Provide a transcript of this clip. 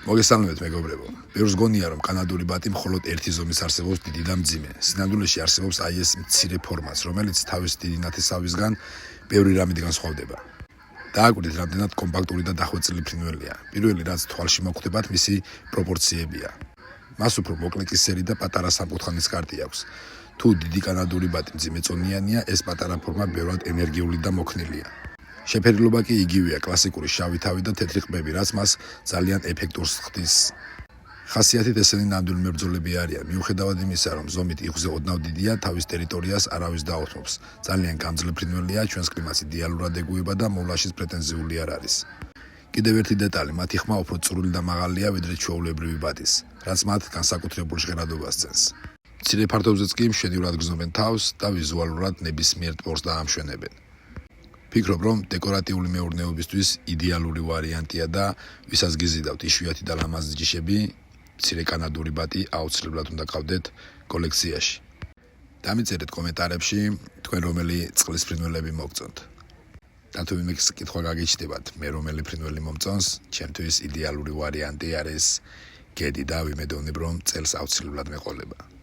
მოგესალმებით მეგობრებო. Პირს გონია რომ კანადური ბატი მხოლოდ ერთი ზომის არსებობს დიდი და მძიმე. სინამდვილეში არსებობს აი ეს მცირე ფორმაც, რომელიც თავის დიდი ნათესავისგან ბევრი რამით განსხვავდება. დააკვირდით, რამდენად კომპაქტური და დახვეწილი ფრინველია. პირველი რაც თვალში მოხვდებათ, მისი პროპორციებია. მას უფრო მოკლე კისერი და პატარა სამკუთხანის კარტი აქვს. თუ დიდი კანადური ბატი მძიმეწონიანია, ეს პატარა ფორმა ბევრად ენერგიული და მოქნილია. შეფერილობა კი იგივეა, კლასიკური შავი თავი და თეთრი ყბები, რაც მას ძალიან ეფექტურს ხდის. ხასიათით ესენი ნამდვილი მებრძოლები არიან, მიუხედავად იმისა, რომ ზომით იღზე ოდნავ დიდია, თავის ტერიტორიას არავის დაუთმობს. ძალიან გამძლე ფრინველია, ჩვენს კლიმატს იდეალურად ეგუება და მოვლაშის პრეტენზიული არ არის. კიდევ ერთი დეტალი, მათი ხმა უფრო წვრილი და მაღალია, ვიდრე ჩვეულებრივი ბატის, რაც მათ განსაკუთრებულ ჟღერადობას წენს. მცირე ფართობზეც კი მშვენივრად გრძნობენ თავს და ვიზუალურად ნებისმიერ ტბორს დაამშვენებენ. ფიქრობ, რომ დეკორატიული მეურნეობისთვის იდეალური ვარიანტია და ვისაც გიზიდავთ იშვიათი და ლამაზი ჯიშები, მცირე კანადური ბატი აუცილებლად უნდა გყავდეთ კოლექციაში. დამიწერეთ კომენტარებში, თქვენ რომელი წყლის ფრინველები მოგწონთ. და თუ ვინმე კითხვა გაგიჩნდებათ, მე რომელი ფრინველი მომწონს, ჩემთვის იდეალური ვარიანტი არის გედი და ვიმედოვნებ, რომ წელს აუცილებლად მეყოლება.